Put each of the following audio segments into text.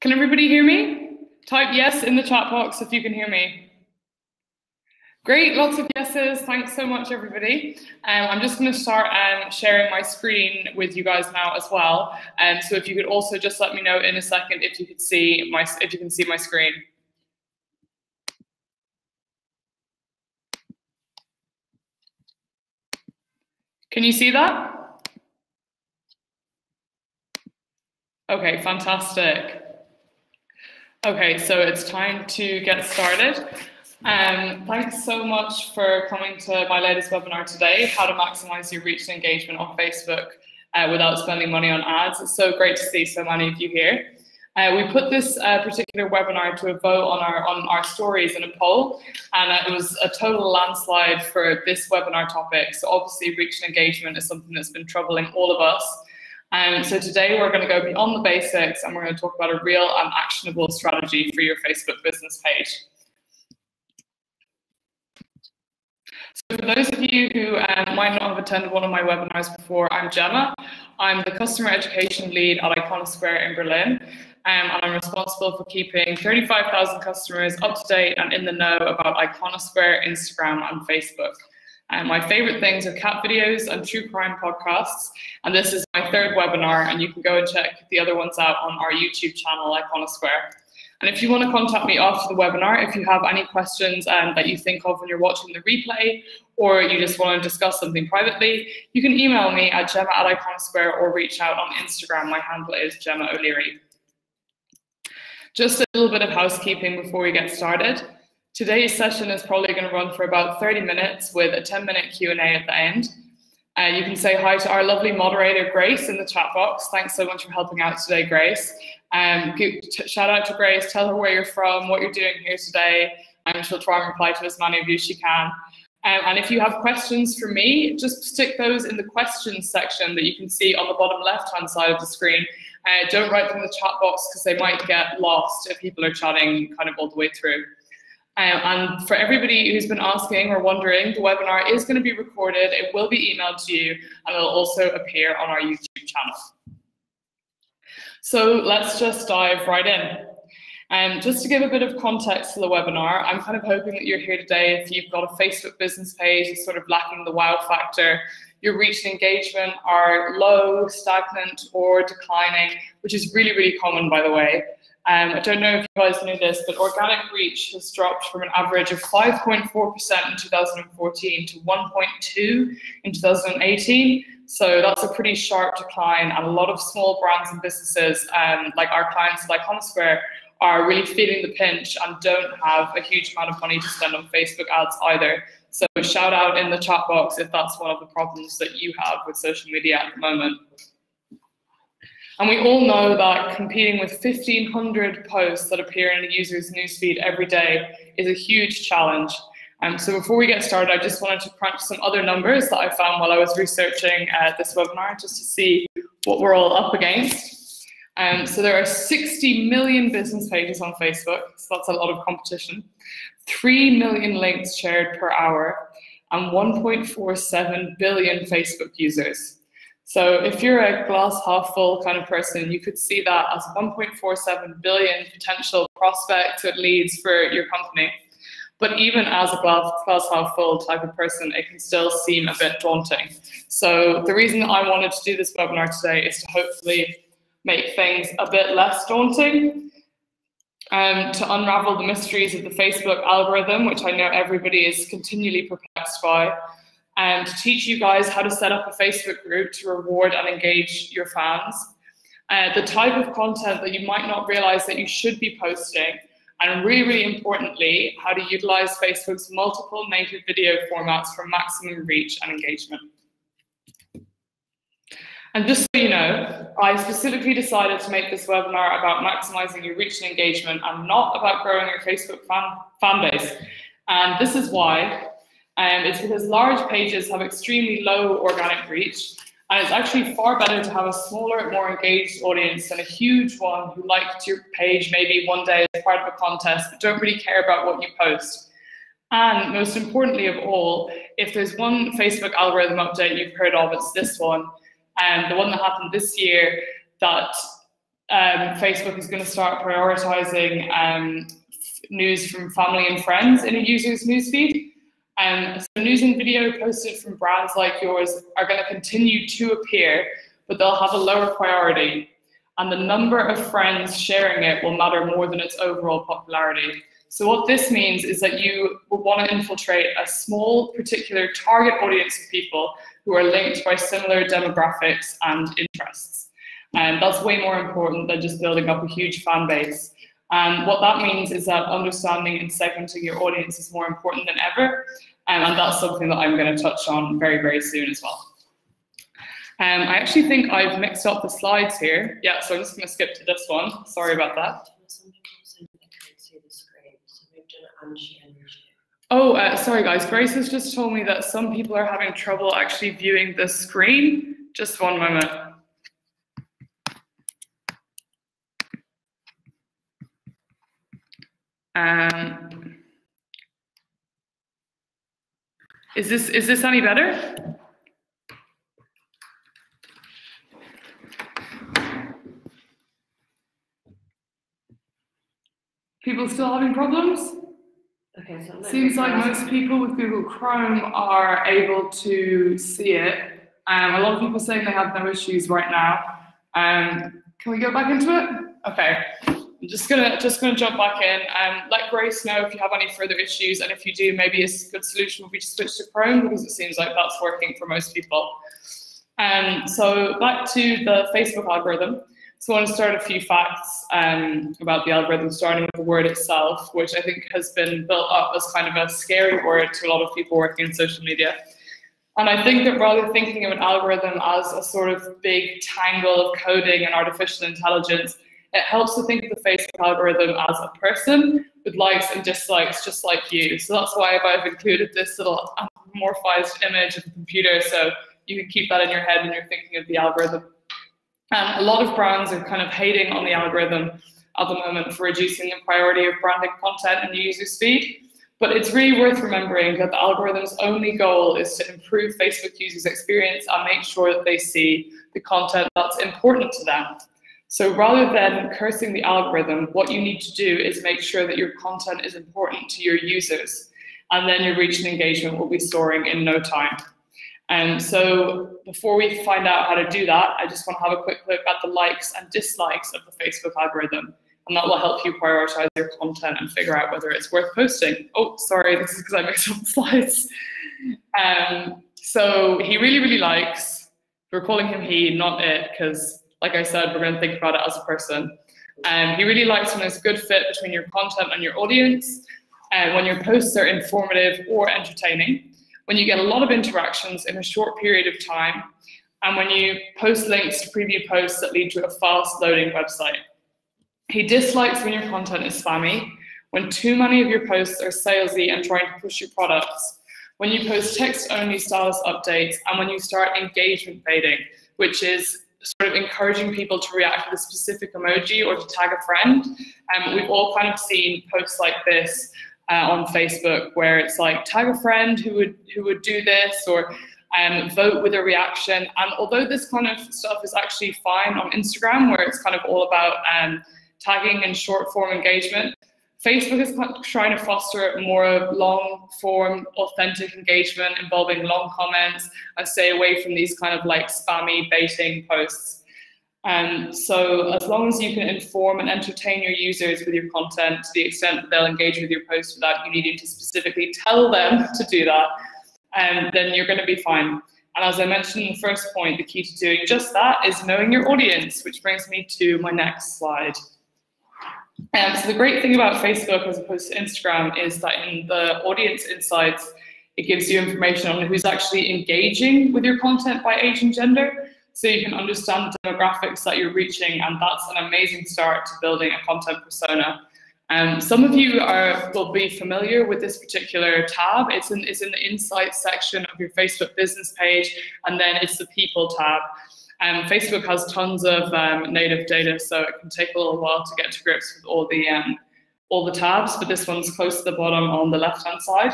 Can everybody hear me? Type yes in the chat box if you can hear me. Great, lots of yeses. Thanks so much, everybody. I'm just going to start sharing my screen with you guys now as well. So if you could also just let me know in a second if you can see my screen. Can you see that? Okay, fantastic. Okay, so it's time to get started. Thanks so much for coming to my latest webinar today, How to Maximize Your Reach and Engagement on Facebook Without Spending Money on Ads. It's so great to see so many of you here. We put this particular webinar to a vote on our stories in a poll, and it was a total landslide for this webinar topic. So obviously reach and engagement is something that's been troubling all of us. So today we're going to go beyond the basics and we're going to talk about a real and actionable strategy for your Facebook business page. So for those of you who might not have attended one of my webinars before, I'm Gemma. I'm the customer education lead at Iconosquare in Berlin, and I'm responsible for keeping 35,000 customers up to date and in the know about Iconosquare, Instagram, and Facebook. My favorite things are cat videos and true crime podcasts, and this is my third webinar, and you can go and check the other ones out on our YouTube channel, Iconosquare. And if you want to contact me after the webinar, if you have any questions that you think of when you're watching the replay, or you just want to discuss something privately, you can email me at gemma@iconosquare or reach out on Instagram. My handle is Gemma O'Leary. Just a little bit of housekeeping before we get started. Today's session is probably going to run for about 30 minutes with a 10-minute Q&A at the end. You can say hi to our lovely moderator, Grace, in the chat box. Thanks so much for helping out today, Grace. Shout out to Grace, tell her where you're from, what you're doing here today, and she'll try and reply to as many of you as she can. And if you have questions for me, just stick those in the questions section that you can see on the bottom left-hand side of the screen. Don't write them in the chat box because they might get lost if people are chatting kind of all the way through. And for everybody who's been asking or wondering, the webinar is going to be recorded, it will be emailed to you, and it'll also appear on our YouTube channel. So let's just dive right in. Just to give a bit of context to the webinar, I'm kind of hoping that you're here today if you've got a Facebook business page that's sort of lacking the wow factor, your reach and engagement are low, stagnant, or declining, which is really, really common, by the way. I don't know if you guys knew this, but organic reach has dropped from an average of 5.4% in 2014 to 1.2% in 2018. So that's a pretty sharp decline, and a lot of small brands and businesses, like our clients like Iconosquare, are really feeling the pinch and don't have a huge amount of money to spend on Facebook ads either. So shout out in the chat box if that's one of the problems that you have with social media at the moment. And we all know that competing with 1,500 posts that appear in a user's newsfeed every day is a huge challenge. So before we get started, I just wanted to crunch some other numbers that I found while I was researching this webinar, just to see what we're all up against. So there are 60 million business pages on Facebook, so that's a lot of competition. 3 million links shared per hour, and 1.47 billion Facebook users. So if you're a glass half full kind of person, you could see that as 1.47 billion potential prospects or leads for your company. But even as a glass half full type of person, it can still seem a bit daunting. So the reason that I wanted to do this webinar today is to hopefully make things a bit less daunting, to unravel the mysteries of the Facebook algorithm, which I know everybody is continually perplexed by, and to teach you guys how to set up a Facebook group to reward and engage your fans, the type of content that you might not realize that you should be posting, and really, really importantly, how to utilize Facebook's multiple native video formats for maximum reach and engagement. And just so you know, I specifically decided to make this webinar about maximizing your reach and engagement and not about growing your Facebook fan base. And this is why. It's because large pages have extremely low organic reach, and it's actually far better to have a smaller, more engaged audience than a huge one who liked your page maybe one day as part of a contest but don't really care about what you post. And most importantly of all, if there's one Facebook algorithm update you've heard of, it's this one, and the one that happened this year that Facebook is going to start prioritizing news from family and friends in a user's newsfeed. So news and video posted from brands like yours are going to continue to appear, but they'll have a lower priority. And the number of friends sharing it will matter more than its overall popularity. So what this means is that you will want to infiltrate a small, particular target audience of people who are linked by similar demographics and interests. And that's way more important than just building up a huge fan base. And what that means is that understanding and segmenting your audience is more important than ever. And that's something that I'm going to touch on very, very soon as well. I actually think I've mixed up the slides here. Yeah, so I'm just going to skip to this one. Sorry about that. Oh, sorry guys, Grace has just told me that some people are having trouble actually viewing the screen. Just one moment. Is this any better? People still having problems? Okay, so seems like most people with Google Chrome are able to see it. A lot of people saying they have no issues right now. Can we go back into it? Okay, I'm just gonna jump back in and let Grace know if you have any further issues, and if you do, maybe a good solution would be to switch to Chrome, because it seems like that's working for most people. So back to the Facebook algorithm. So I want to start a few facts about the algorithm, starting with the word itself, which I think has been built up as kind of a scary word to a lot of people working in social media. And I think that rather than thinking of an algorithm as a sort of big tangle of coding and artificial intelligence, it helps to think of the Facebook algorithm as a person with likes and dislikes just like you. So that's why I've included this little anthropomorphized image of a computer, so you can keep that in your head when you're thinking of the algorithm. A lot of brands are kind of hating on the algorithm at the moment for reducing the priority of branded content in the user's feed. But it's really worth remembering that the algorithm's only goal is to improve Facebook users' experience and make sure that they see the content that's important to them. So rather than cursing the algorithm, what you need to do is make sure that your content is important to your users, and then your reach and engagement will be soaring in no time. So before we find out how to do that, I just want to have a quick look at the likes and dislikes of the Facebook algorithm, and that will help you prioritize your content and figure out whether it's worth posting. Oh, sorry, this is because I mixed up the slides. So he really, really likes, we're calling him he, not it, because like I said, we're going to think about it as a person. He really likes when there's a good fit between your content and your audience, and when your posts are informative or entertaining, when you get a lot of interactions in a short period of time, and when you post links to preview posts that lead to a fast loading website. He dislikes when your content is spammy, when too many of your posts are salesy and trying to push your products, when you post text-only status updates, and when you start engagement baiting, which is sort of encouraging people to react with a specific emoji or to tag a friend. We've all kind of seen posts like this on Facebook, where it's like, tag a friend who would do this, or vote with a reaction. And although this kind of stuff is actually fine on Instagram, where it's kind of all about tagging and short form engagement, Facebook is trying to foster more long form, authentic engagement involving long comments, and stay away from these kind of like spammy baiting posts. So as long as you can inform and entertain your users with your content to the extent that they'll engage with your post without you needing to specifically tell them to do that, then you're going to be fine. And as I mentioned in the first point, the key to doing just that is knowing your audience, which brings me to my next slide. So the great thing about Facebook as opposed to Instagram is that in the audience insights, it gives you information on who's actually engaging with your content by age and gender, so you can understand the demographics that you're reaching, and that's an amazing start to building a content persona. Some of you will be familiar with this particular tab. It's in the Insights section of your Facebook business page, and then it's the People tab. Facebook has tons of native data, so it can take a little while to get to grips with all the tabs, but this one's close to the bottom on the left-hand side.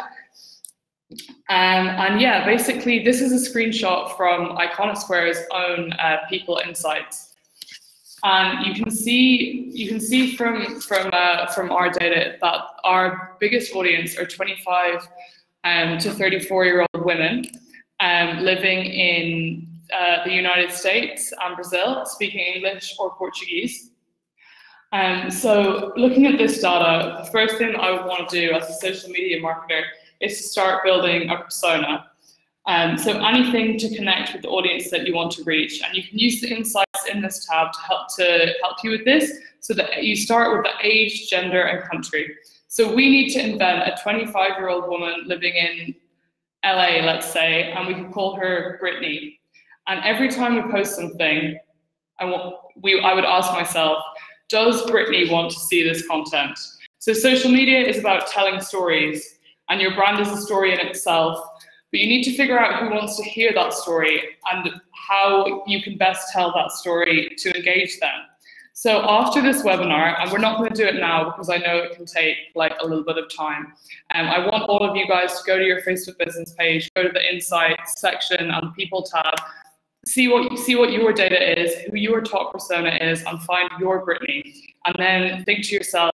And yeah, basically, this is a screenshot from Iconosquare's own People Insights. And you can see from our data that our biggest audience are 25 to 34-year-old women living in the United States and Brazil, speaking English or Portuguese. So looking at this data, the first thing I would want to do as a social media marketer is to start building a persona. So anything to connect with the audience that you want to reach, and you can use the insights in this tab to help you with this, so that you start with the age, gender, and country. So we need to invent a 25-year-old woman living in LA, let's say, and we can call her Brittany. And every time we post something, I would ask myself, does Brittany want to see this content? So social media is about telling stories, and your brand is a story in itself. But you need to figure out who wants to hear that story and how you can best tell that story to engage them. So after this webinar, and we're not going to do it now because I know it can take like a little bit of time, I want all of you guys to go to your Facebook business page, go to the Insights section and People tab, see what your data is, who your top persona is, and find your Brittany. And then think to yourself,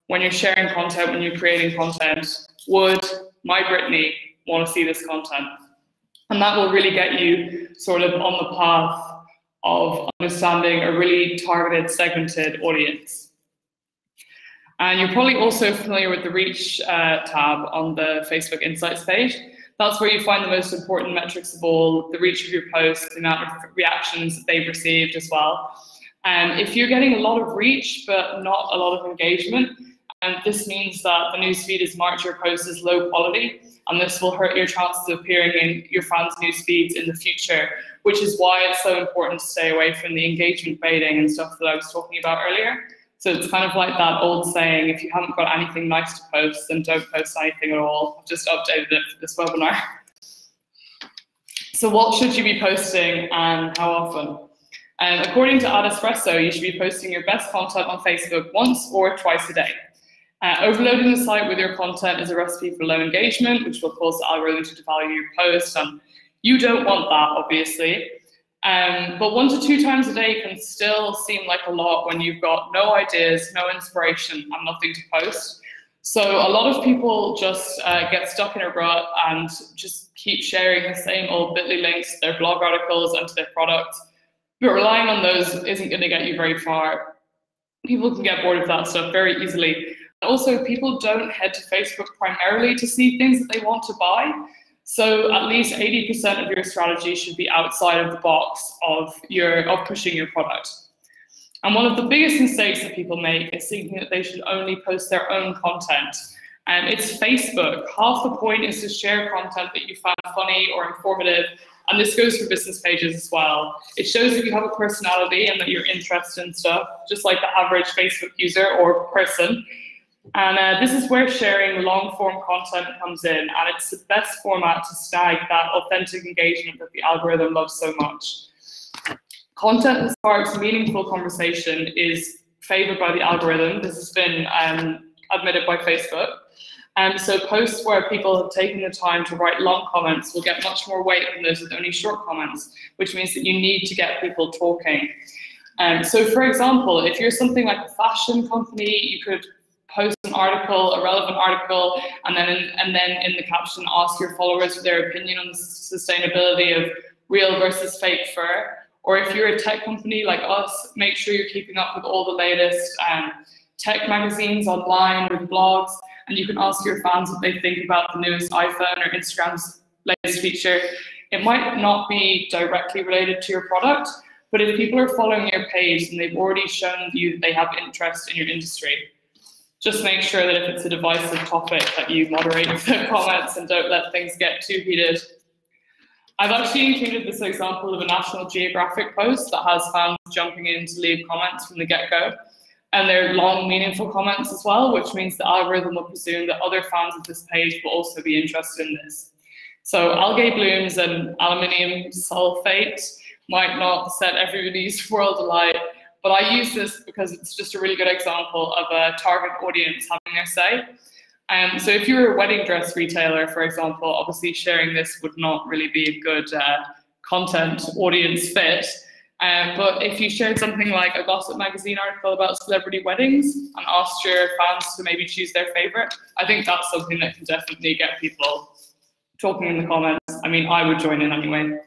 when you're sharing content, when you're creating content, would my Brittany want to see this content? And that will really get you sort of on the path of understanding a really targeted, segmented audience. And you're probably also familiar with the Reach tab on the Facebook Insights page. That's where you find the most important metrics of all, the reach of your posts, the amount of reactions that they've received as well. If you're getting a lot of reach, but not a lot of engagement, this means that the newsfeed is marked your post as low quality, and this will hurt your chances of appearing in your fans' newsfeeds in the future, which is why it's so important to stay away from the engagement baiting and stuff that I was talking about earlier. So it's kind of like that old saying, if you haven't got anything nice to post, then don't post anything at all. I've just updated it for this webinar. So what should you be posting and how often? According to Adespresso, you should be posting your best content on Facebook once or twice a day. Overloading the site with your content is a recipe for low engagement, which will cause the algorithm to devalue your post, and you don't want that, obviously. But 1 to 2 times a day can still seem like a lot when you've got no ideas, no inspiration, and nothing to post. So a lot of people just get stuck in a rut and just keep sharing the same old bit.ly links to their blog articles and to their products. But relying on those isn't going to get you very far. People can get bored of that stuff very easily. Also, people don't head to Facebook primarily to see things that they want to buy. So at least 80% of your strategy should be outside of the box of pushing your product. And one of the biggest mistakes that people make is thinking that they should only post their own content. And it's Facebook. Half the point is to share content that you find funny or informative. And this goes for business pages as well. It shows that you have a personality and that you're interested in stuff, just like the average Facebook user or person. And this is where sharing long-form content comes in, and it's the best format to snag that authentic engagement that the algorithm loves so much. Content that sparks meaningful conversation is favored by the algorithm. This has been admitted by Facebook. So posts where people have taken the time to write long comments will get much more weight than those with only short comments, which means that you need to get people talking. So for example, if you're something like a fashion company, you could post an article, a relevant article, and then in the caption ask your followers for their opinion on the sustainability of real versus fake fur. Or if you're a tech company like us, make sure you're keeping up with all the latest tech magazines online with blogs, and you can ask your fans what they think about the newest iPhone or Instagram's latest feature. It might not be directly related to your product, but if people are following your page and they've already shown you that they have interest in your industry, just make sure that if it's a divisive topic that you moderate the comments and don't let things get too heated. I've actually included this example of a National Geographic post that has fans jumping in to leave comments from the get-go. And they're long, meaningful comments as well, which means the algorithm will presume that other fans of this page will also be interested in this. So algae blooms and aluminium sulfate might not set everybody's world alight, but I use this because it's just a really good example of a target audience having their say. So if you're a wedding dress retailer, for example, obviously sharing this would not really be a good content audience fit. But if you shared something like a gossip magazine article about celebrity weddings and asked your fans to maybe choose their favorite, I think that's something that can definitely get people talking in the comments. I mean, I would join in anyway.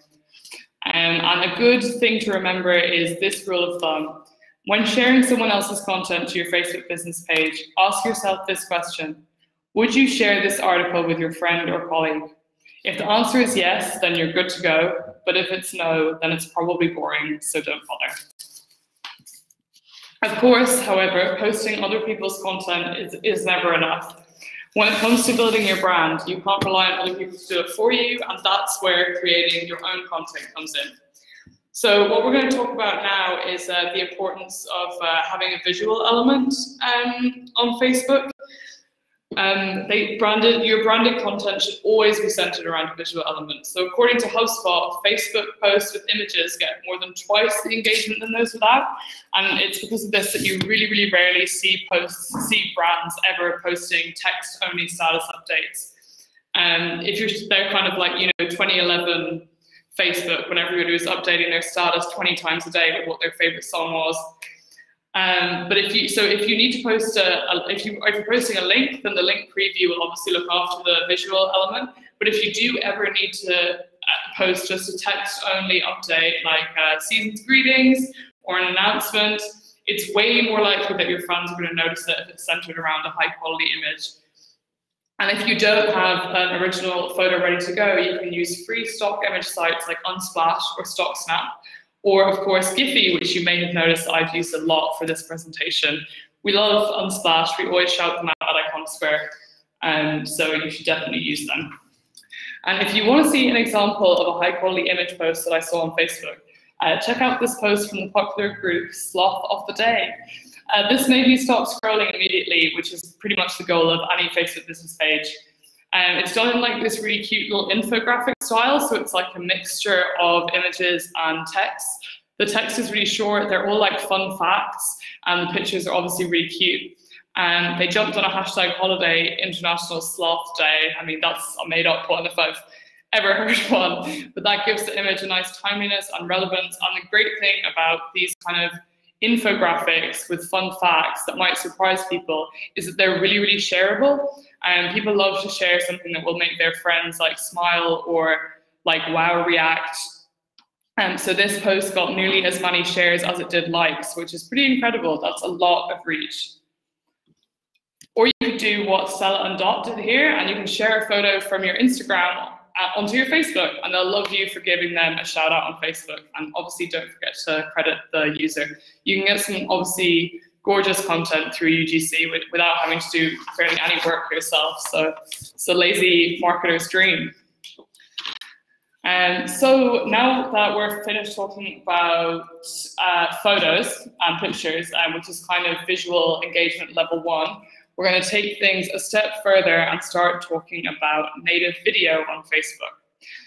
And a good thing to remember is this rule of thumb. When sharing someone else's content to your Facebook business page, ask yourself this question: would you share this article with your friend or colleague? If the answer is yes, then you're good to go. But if it's no, then it's probably boring, so don't bother. Of course, however, posting other people's content is never enough. When it comes to building your brand, you can't rely on other people to do it for you, and that's where creating your own content comes in. So what we're going to talk about now is the importance of having a visual element on Facebook. Your branded content should always be centered around a visual element. So according to HubSpot, Facebook posts with images get more than twice the engagement than those without. And it's because of this that you really, really rarely see brands ever posting text-only status updates. They're kind of like, 2011 Facebook, when everybody was updating their status 20 times a day with what their favorite song was. But if you need to post if you're posting a link, then the link preview will obviously look after the visual element. But if you do ever need to post just a text-only update, like season's greetings or an announcement, it's way more likely that your fans are going to notice it if it's centered around a high-quality image. And if you don't have an original photo ready to go, you can use free stock image sites like Unsplash or StockSnap. Or, of course, Giphy, which you may have noticed I've used a lot for this presentation. We love Unsplash. We always shout them out at Iconosphere, so you should definitely use them. And if you want to see an example of a high-quality image post that I saw on Facebook, check out this post from the popular group Sloth of the Day. This made me stop scrolling immediately, which is pretty much the goal of any Facebook business page. It's done in like this really cute little infographic style, so it's like a mixture of images and text. The text is really short, they're all like fun facts, and the pictures are obviously really cute. And they jumped on a hashtag holiday, International Sloth Day. I mean, that's a made up one if I've ever heard one, but that gives the image a nice timeliness and relevance. And the great thing about these kind of infographics with fun facts that might surprise people is that they're really, really shareable. And people love to share something that will make their friends like smile or like wow react. And so this post got nearly as many shares as it did likes, which is pretty incredible. That's a lot of reach. Or you could do what Stella and Dot did here, and you can share a photo from your Instagram onto your Facebook, and they'll love you for giving them a shout out on Facebook. And obviously don't forget to credit the user. You can get some obviously gorgeous content through UGC without having to do barely any work yourself. So it's a lazy marketer's dream. So now that we're finished talking about photos and pictures, which is kind of visual engagement level 1, we're going to take things a step further and start talking about native video on Facebook.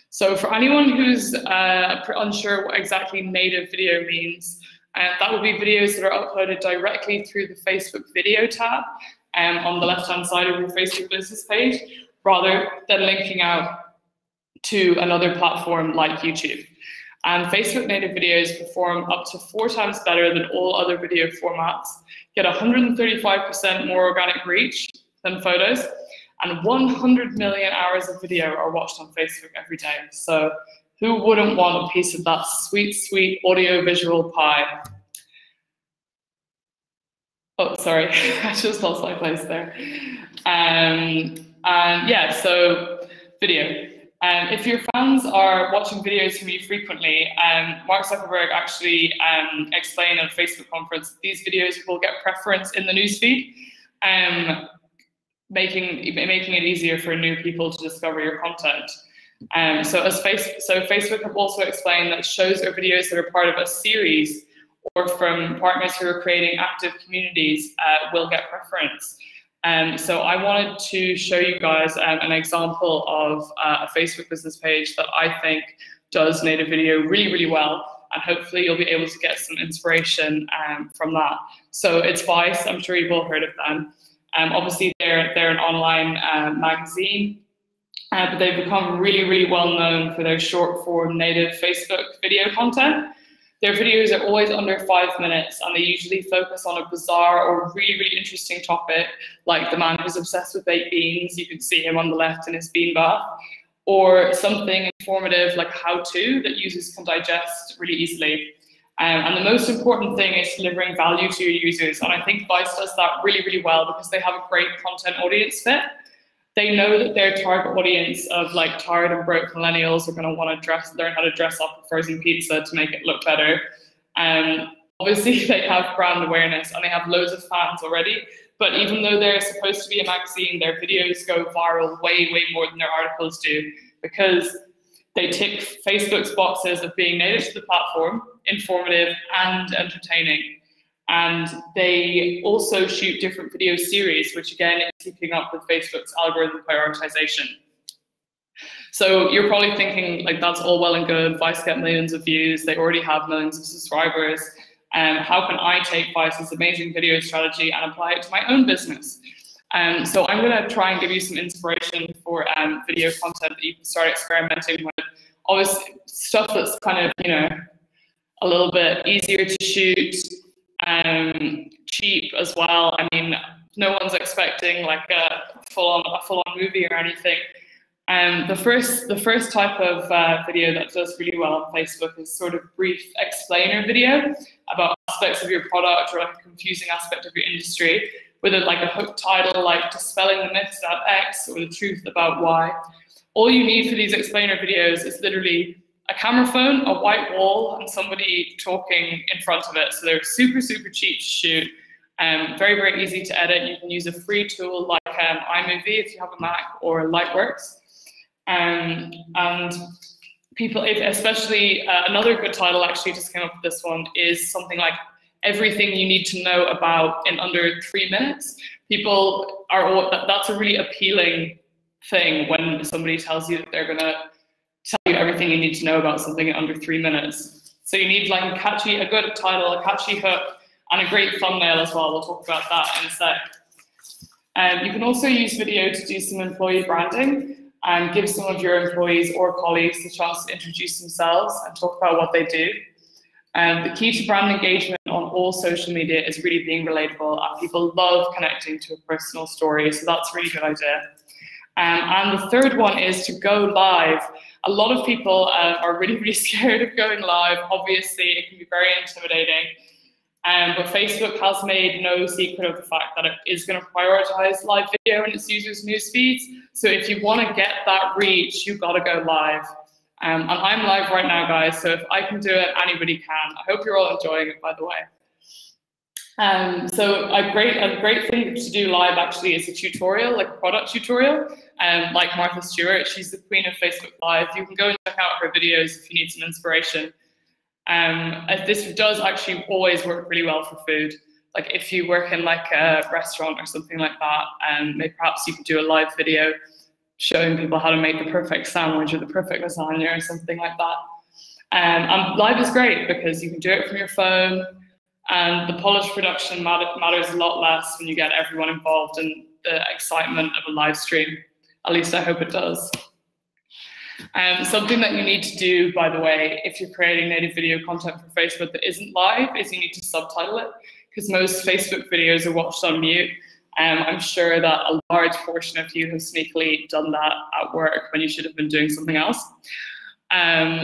So for anyone who's unsure what exactly native video means, that would be videos that are uploaded directly through the Facebook video tab on the left-hand side of your Facebook business page, rather than linking out to another platform like YouTube. And Facebook native videos perform up to 4 times better than all other video formats, get 135% more organic reach than photos, and 100 million hours of video are watched on Facebook every day. So who wouldn't want a piece of that sweet, sweet audio-visual pie? Oh, sorry, I just lost my place there. And yeah, so video. If your fans are watching videos from you frequently, Mark Zuckerberg actually explained at a Facebook conference that these videos will get preference in the newsfeed, making it easier for new people to discover your content. So Facebook have also explained that shows or videos that are part of a series or from partners who are creating active communities will get preference. So I wanted to show you guys an example of a Facebook business page that I think does native video really, really well, and hopefully you'll be able to get some inspiration from that. So it's Vice, I'm sure you've all heard of them. Obviously they're an online magazine, but they've become really, really well known for their short form native Facebook video content. Their videos are always under 5 minutes, and they usually focus on a bizarre or really, really interesting topic, like the man who's obsessed with baked beans. You can see him on the left in his bean bath, or something informative like how-to that users can digest really easily. And the most important thing is delivering value to your users. And I think Vice does that really, really well because they have a great content audience fit. They know that their target audience of like tired and broke millennials are going to want to learn how to dress up a frozen pizza to make it look better. Obviously, they have brand awareness and they have loads of fans already. But even though they're supposed to be a magazine, their videos go viral way, way more than their articles do, because they tick Facebook's boxes of being native to the platform, informative and entertaining. And they also shoot different video series, which again is keeping up with Facebook's algorithm prioritization. So you're probably thinking, like, that's all well and good. Vice get millions of views. They already have millions of subscribers. How can I take Vice's amazing video strategy and apply it to my own business? So I'm going to try and give you some inspiration for video content that you can start experimenting with. Obviously, stuff that's kind of, you know, a little bit easier to shoot, cheap as well. I mean, no one's expecting like a full-on movie or anything. The first type of video that does really well on Facebook is sort of brief explainer video about aspects of your product or like a confusing aspect of your industry, with like a hook title like Dispelling the Myths About X or The Truth About Y. All you need for these explainer videos is literally a camera phone, a white wall, and somebody talking in front of it. So they're super, super cheap to shoot, very, very easy to edit. You can use a free tool like iMovie if you have a Mac, or Lightworks. And people, especially another good title actually just came up with this one, is something like Everything You Need to Know About in Under 3 Minutes. People are, that's a really appealing thing when somebody tells you that they're gonna tell you everything you need to know about something in under 3 minutes. So you need like a good title, a catchy hook, and a great thumbnail as well. We'll talk about that in a sec. You can also use video to do some employee branding and give some of your employees or colleagues the chance to introduce themselves and talk about what they do. The key to brand engagement on all social media is really being relatable, and people love connecting to a personal story, so that's a really good idea. And the third one is to go live. A lot of people are really, really scared of going live. Obviously, it can be very intimidating. But Facebook has made no secret of the fact that it is going to prioritize live video in its users' news feeds. So if you want to get that reach, you've got to go live. And I'm live right now, guys. So if I can do it, anybody can. I hope you're all enjoying it, by the way. So a great thing to do live actually is a tutorial, like a product tutorial. Like Martha Stewart, she's the queen of Facebook Live. You can go and check out her videos if you need some inspiration. This does actually always work really well for food. Like if you work in like a restaurant or something like that, maybe perhaps you could do a live video showing people how to make the perfect sandwich or the perfect lasagna or something like that. And live is great because you can do it from your phone, and the polished production matters a lot less when you get everyone involved in the excitement of a live stream. At least I hope it does. Something that you need to do, by the way, if you're creating native video content for Facebook that isn't live, is you need to subtitle it, because most Facebook videos are watched on mute. I'm sure that a large portion of you have sneakily done that at work when you should have been doing something else.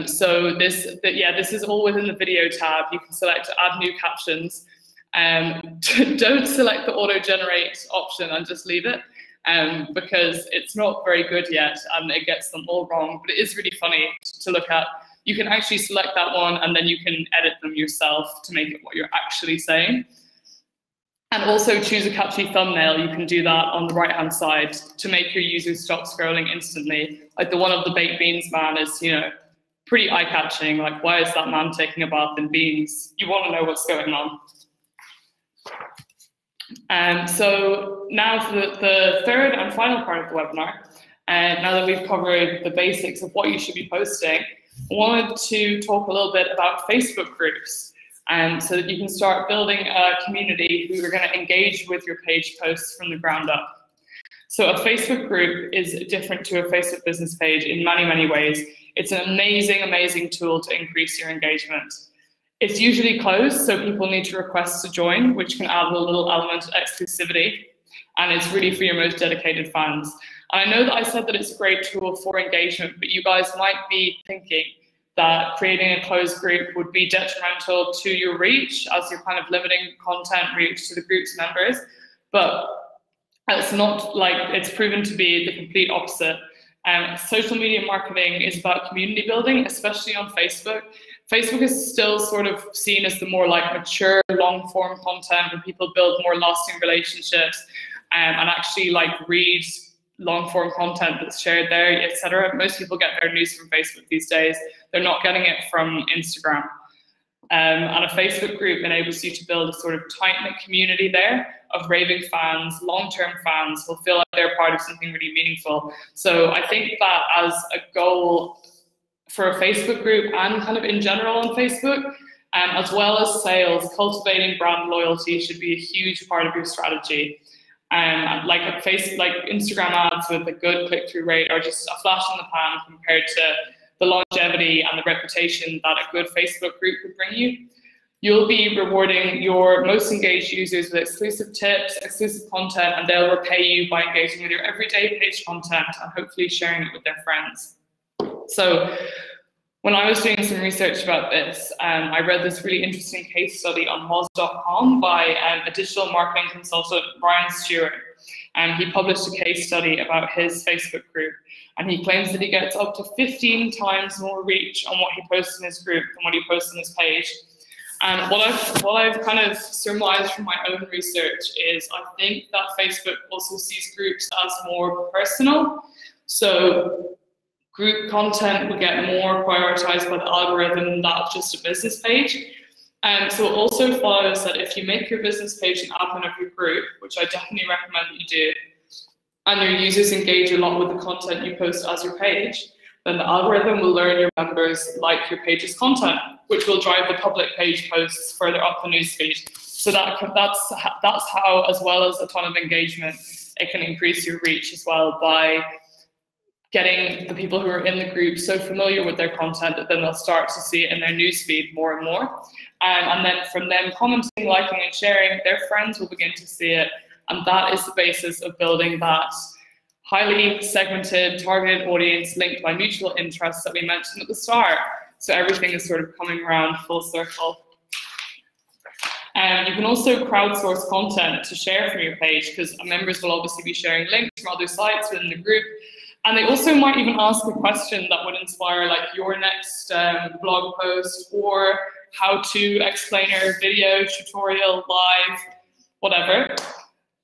So this is all within the video tab. You can select to add new captions. Don't select the auto-generate option and just leave it, because it's not very good yet and it gets them all wrong, but it is really funny to look at. You can actually select that one and then you can edit them yourself to make it what you're actually saying. And also choose a catchy thumbnail. You can do that on the right-hand side to make your users stop scrolling instantly. Like the one of the baked beans man is, you know, pretty eye-catching. Like, why is that man taking a bath in beans? You want to know what's going on. So now for the third and final part of the webinar, now that we've covered the basics of what you should be posting, I wanted to talk a little bit about Facebook groups, so that you can start building a community who are going to engage with your page posts from the ground up. So a Facebook group is different to a Facebook business page in many, many ways. It's an amazing, amazing tool to increase your engagement. It's usually closed, so people need to request to join, which can add a little element of exclusivity. And it's really for your most dedicated fans. And I know that I said that it's a great tool for engagement, but you guys might be thinking that creating a closed group would be detrimental to your reach, as you're kind of limiting content reach to the group's members. But it's not, like, it's proven to be the complete opposite. Social media marketing is about community building, especially on Facebook. Facebook is still sort of seen as the more like mature, long form content where people build more lasting relationships and actually like read long form content that's shared there, etc. Most people get their news from Facebook these days. They're not getting it from Instagram. And a Facebook group enables you to build a sort of tight-knit community there of raving fans, long-term fans who'll feel like they're part of something really meaningful. So I think that as a goal for a Facebook group and kind of in general on Facebook, as well as sales, cultivating brand loyalty should be a huge part of your strategy. Like Instagram ads with a good click-through rate are just a flash in the pan compared to the longevity and the reputation that a good Facebook group would bring you. You'll be rewarding your most engaged users with exclusive tips, exclusive content, and they'll repay you by engaging with your everyday page content and hopefully sharing it with their friends. So when I was doing some research about this, I read this really interesting case study on Moz.com by a digital marketing consultant, Ryan Stewart. He published a case study about his Facebook group, and he claims that he gets up to 15 times more reach on what he posts in his group than what he posts on his page. And what I've kind of surmised from my own research is I think that Facebook also sees groups as more personal. So group content will get more prioritized by the algorithm than that of just a business page. So it also follows that if you make your business page an admin of your group, which I definitely recommend that you do, and your users engage a lot with the content you post as your page, then the algorithm will learn your members like your page's content, which will drive the public page posts further up the newsfeed. So that's how, as well as a ton of engagement, it can increase your reach as well by getting the people who are in the group so familiar with their content that then they'll start to see it in their newsfeed more and more. And then from them commenting, liking, and sharing, their friends will begin to see it. And that is the basis of building that highly segmented, targeted audience linked by mutual interests that we mentioned at the start. So everything is sort of coming around full circle. You can also crowdsource content to share from your page, because members will obviously be sharing links from other sites within the group. And they also might even ask a question that would inspire like your next blog post or how-to explainer, video, tutorial, live, whatever.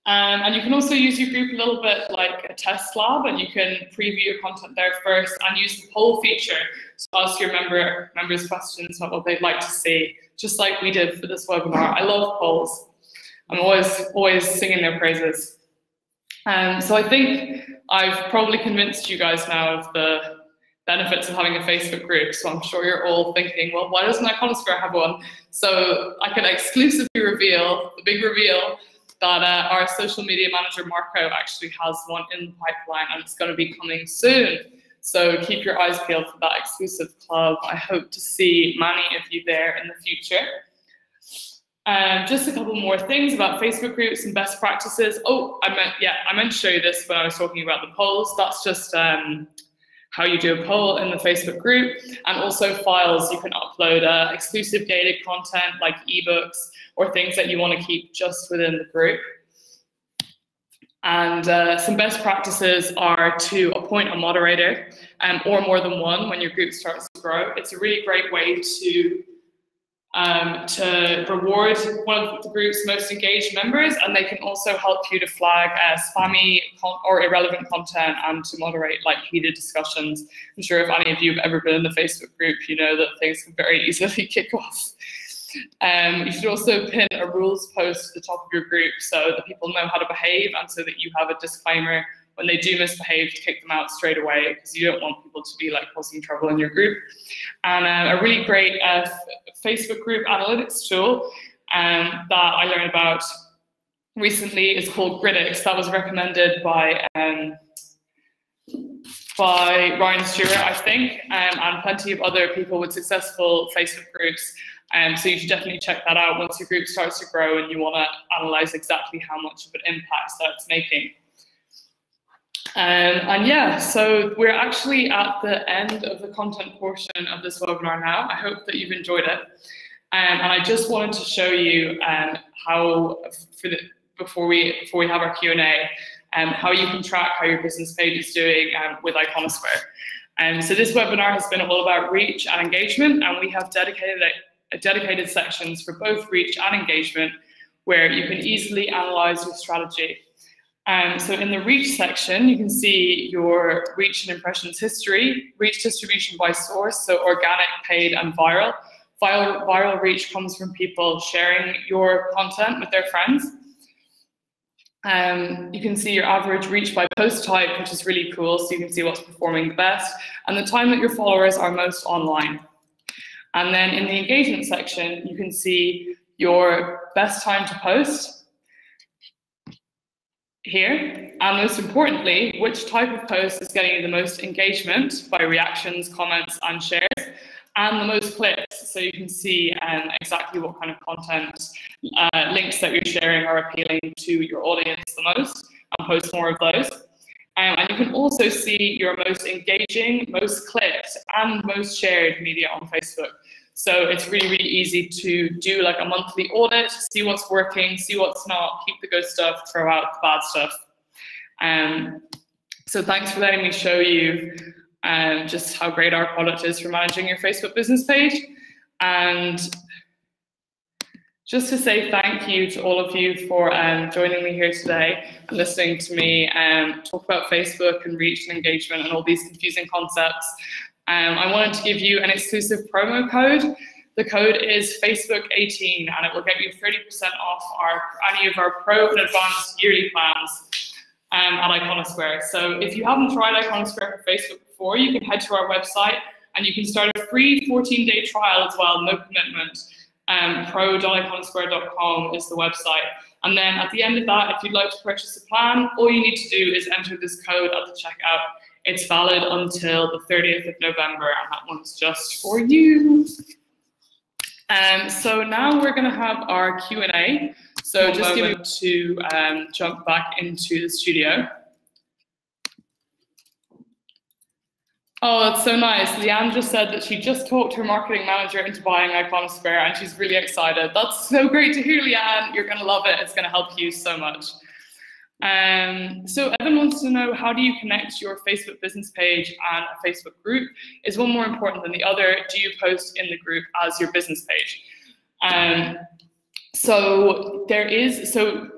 And you can also use your group a little bit like a test lab, and you can preview your content there first and use the poll feature to ask your members questions about what they'd like to see, just like we did for this webinar. I love polls. I'm always singing their praises. So I think I've probably convinced you guys now of the benefits of having a Facebook group. So I'm sure you're all thinking, well, why doesn't Iconosphere have one? So I can exclusively reveal, the big reveal, that our social media manager, Marco, actually has one in the pipeline, and it's going to be coming soon. So keep your eyes peeled for that exclusive club. I hope to see many of you there in the future. Just a couple more things about Facebook groups and best practices. Oh, I meant to show you this when I was talking about the polls. That's just how you do a poll in the Facebook group, and also files. You can upload exclusive gated content like ebooks or things that you want to keep just within the group. And some best practices are to appoint a moderator or more than one when your group starts to grow. It's a really great way to reward one of the group's most engaged members, and they can also help you to flag spammy or irrelevant content and to moderate like heated discussions. I'm sure if any of you have ever been in the Facebook group, you know that things can very easily kick off. You should also pin a rules post to the top of your group so that people know how to behave, and so that you have a disclaimer when they do misbehave to kick them out straight away, because you don't want people to be like causing trouble in your group. And a really great Facebook group analytics tool that I learned about recently is called Gridix. That was recommended by Ryan Stewart, I think, and plenty of other people with successful Facebook groups. So you should definitely check that out once your group starts to grow and you want to analyze exactly how much of an impact that's making. And yeah, so we're actually at the end of the content portion of this webinar now. I hope that you've enjoyed it. And I just wanted to show you how, before we have our Q&A, how you can track how your business page is doing with Iconosphere. So this webinar has been all about reach and engagement, and we have dedicated sections for both reach and engagement where you can easily analyze your strategy. So in the reach section, you can see your reach and impressions history, reach distribution by source, so organic, paid, and viral. Viral reach comes from people sharing your content with their friends. You can see your average reach by post type, which is really cool, so you can see what's performing the best, and the time that your followers are most online. And then in the engagement section, you can see your best time to post here, and most importantly, which type of post is getting you the most engagement by reactions, comments, and shares, and the most clicks, so you can see exactly what kind of content links that you're sharing are appealing to your audience the most, and post more of those. And you can also see your most engaging, most clicked, and most shared media on Facebook. So it's really, really easy to do like a monthly audit, see what's working, see what's not, keep the good stuff, throw out the bad stuff. So thanks for letting me show you just how great our product is for managing your Facebook business page. And just to say thank you to all of you for joining me here today and listening to me talk about Facebook and reach and engagement and all these confusing concepts. I wanted to give you an exclusive promo code. The code is Facebook18, and it will get you 30% off any of our pro and advanced yearly plans at Iconosphere. So if you haven't tried Iconosphere for Facebook before, you can head to our website and you can start a free 14-day trial as well, no commitment. Pro.iconosphere.com is the website. And then at the end of that, if you'd like to purchase a plan, all you need to do is enter this code at the checkout. It's valid until the 30th of November, and that one's just for you. So now we're going to have our Q&A. So just give me to jump back into the studio. Oh, that's so nice. Leanne just said that she just talked her marketing manager into buying Iconosphere, and she's really excited. That's so great to hear, Leanne. You're going to love it. It's going to help you so much. So Evan wants to know, how do you connect your Facebook business page and a Facebook group? Is one more important than the other? Do you post in the group as your business page? So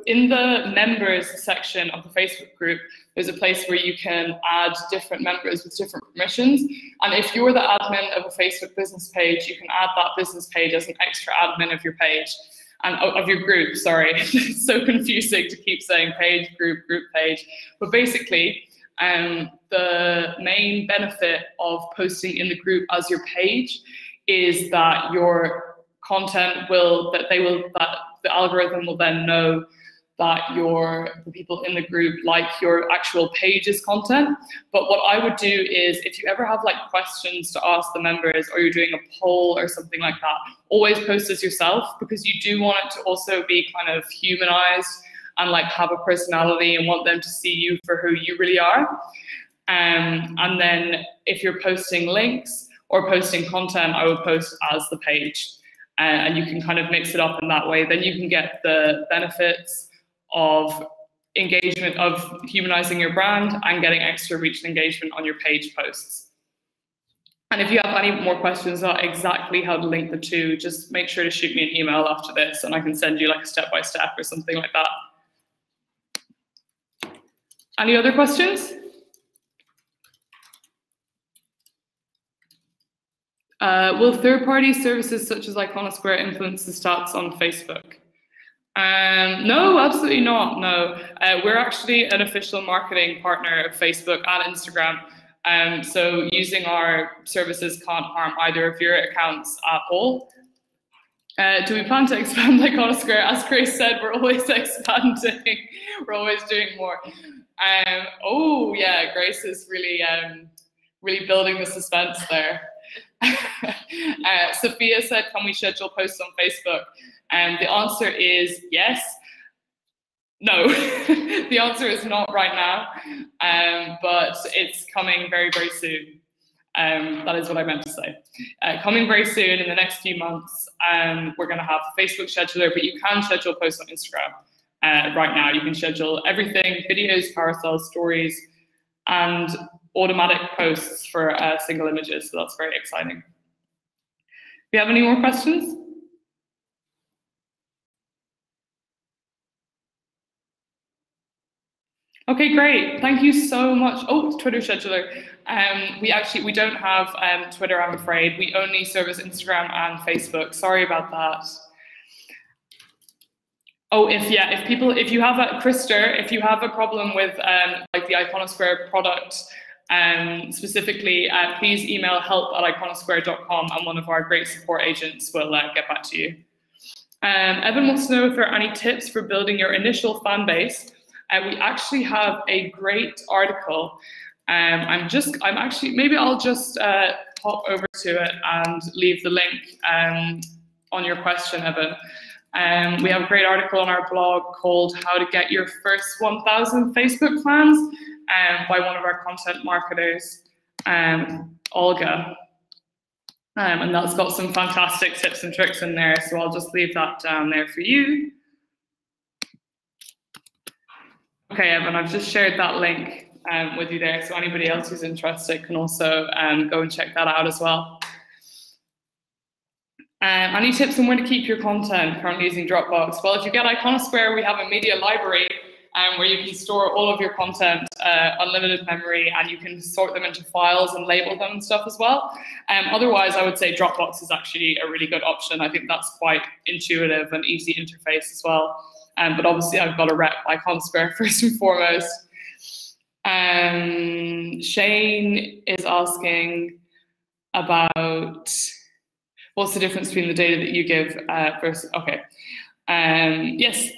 in the members section of the Facebook group, there's a place where you can add different members with different permissions. And if you're the admin of a Facebook business page, you can add that business page as an extra admin of your page. And of your group, sorry. It's so confusing to keep saying page, group page. But basically, the main benefit of posting in the group as your page is that your content that the algorithm will then know that the people in the group like your actual page's content. But what I would do is, if you ever have like questions to ask the members, or you're doing a poll or something like that, always post as yourself, because you do want it to also be kind of humanized and like have a personality, and want them to see you for who you really are. And then if you're posting links or posting content, I would post as the page. And you can kind of mix it up in that way. Then you can get the benefits of engagement, of humanizing your brand, and getting extra reach and engagement on your page posts. And if you have any more questions about exactly how to link the two, just make sure to shoot me an email after this, and I can send you like a step-by-step or something like that. Any other questions? Will third-party services such as Iconosphere influence the stats on Facebook? No, absolutely not, no. We're actually an official marketing partner of Facebook and Instagram. So using our services can't harm either of your accounts at all. Do we plan to expand Iconosphere? As Grace said, we're always expanding. We're always doing more. Oh yeah, Grace is really, really building the suspense there. Sophia said, can we schedule posts on Facebook? And the answer is yes. No, the answer is not right now, but it's coming very, very soon. That is what I meant to say. Coming very soon in the next few months, we're going to have a Facebook scheduler, but you can schedule posts on Instagram right now. You can schedule everything, videos, carousels, stories, and automatic posts for single images. So that's very exciting. Do you have any more questions? Okay, great. Thank you so much. Oh, Twitter scheduler. We don't have Twitter, I'm afraid. We only service Instagram and Facebook. Sorry about that. Oh, if you have a Krister, if you have a problem with like the Iconosquare product specifically, please email help@iconosquare.com and one of our great support agents will get back to you. Evan wants to know if there are any tips for building your initial fan base. We actually have a great article. Maybe I'll just pop over to it and leave the link on your question, Evan. We have a great article on our blog called How to Get Your First 1,000 Facebook Fans by one of our content marketers, Olga. And that's got some fantastic tips and tricks in there, so I'll just leave that down there for you. Okay, Evan, I've just shared that link with you there, so anybody else who's interested can also go and check that out as well. Any tips on where to keep your content currently using Dropbox? Well, if you get Iconosquare, we have a media library where you can store all of your content, unlimited memory, and you can sort them into files and label them and stuff as well. Otherwise, I would say Dropbox is actually a really good option. I think that's quite intuitive and easy interface as well. But obviously, I've got to rep Iconosquare first and foremost. Shane is asking about what's the difference between the data that you give versus, okay. Yes,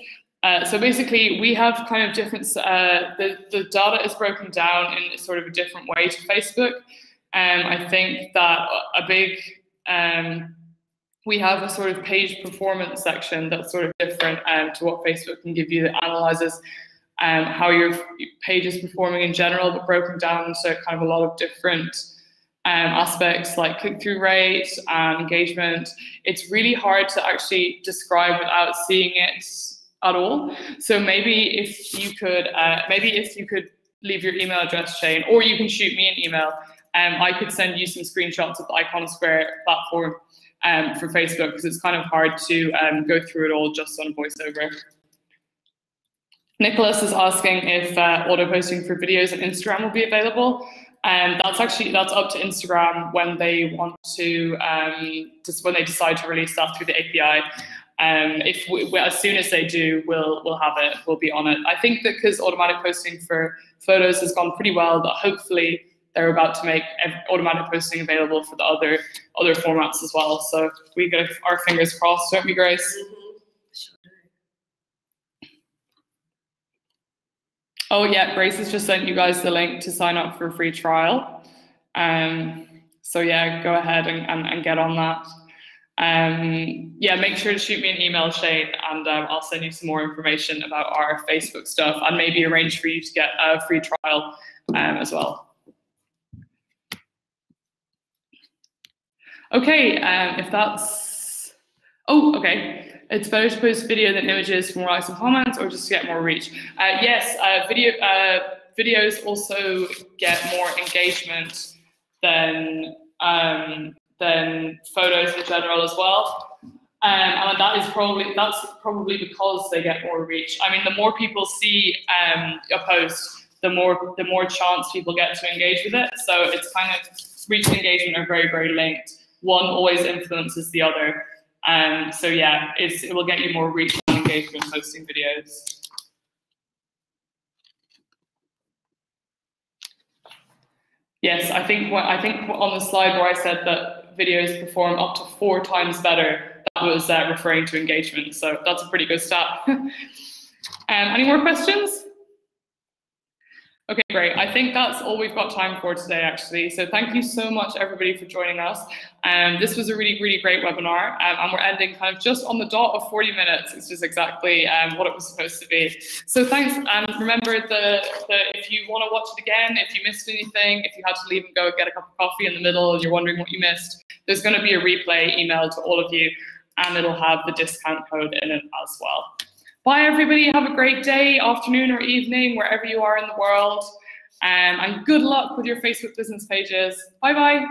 so basically we have kind of different, the data is broken down in sort of a different way to Facebook. I think that a big, we have a sort of page performance section that's sort of different to what Facebook can give you, that analyzes how your page is performing in general, but broken down into kind of a lot of different aspects like click-through rate and engagement. It's really hard to actually describe without seeing it at all. So maybe if you could leave your email address, Shane, or you can shoot me an email. I could send you some screenshots of the Iconosquare platform for Facebook, because it's kind of hard to go through it all just on a voiceover. Nicholas is asking if auto posting for videos on Instagram will be available. That's up to Instagram when they want to, when they decide to release that through the API. As soon as they do, we'll have it. We'll be on it. I think that because automatic posting for photos has gone pretty well, that hopefully they're about to make automatic posting available for the other formats as well. So we got our fingers crossed, don't we, Grace? Oh yeah, Grace has just sent you guys the link to sign up for a free trial. So yeah, go ahead and get on that. Yeah, make sure to shoot me an email, Shane, and I'll send you some more information about our Facebook stuff, and maybe arrange for you to get a free trial as well. Okay, if that's, oh, okay. It's better to post video than images for more likes and comments, or just to get more reach? Yes, videos also get more engagement than photos in general as well, and that's probably because they get more reach. I mean, the more people see a post, the more chance people get to engage with it. So it's kind of, reach and engagement are very, very linked. One always influences the other. So yeah, it will get you more reach and engagement posting videos. Yes, I think on the slide where I said that videos perform up to 4 times better, that was referring to engagement. So that's a pretty good stat. Any more questions? Okay, great. I think that's all we've got time for today, actually. So thank you so much, everybody, for joining us. This was a really, really great webinar, and we're ending kind of just on the dot of 40 minutes. It's just exactly what it was supposed to be. So thanks, and remember if you want to watch it again, if you missed anything, if you had to leave and go get a cup of coffee in the middle and you're wondering what you missed, there's going to be a replay emailed to all of you, and it'll have the discount code in it as well. Bye, everybody. Have a great day, afternoon, or evening, wherever you are in the world. And good luck with your Facebook business pages. Bye-bye.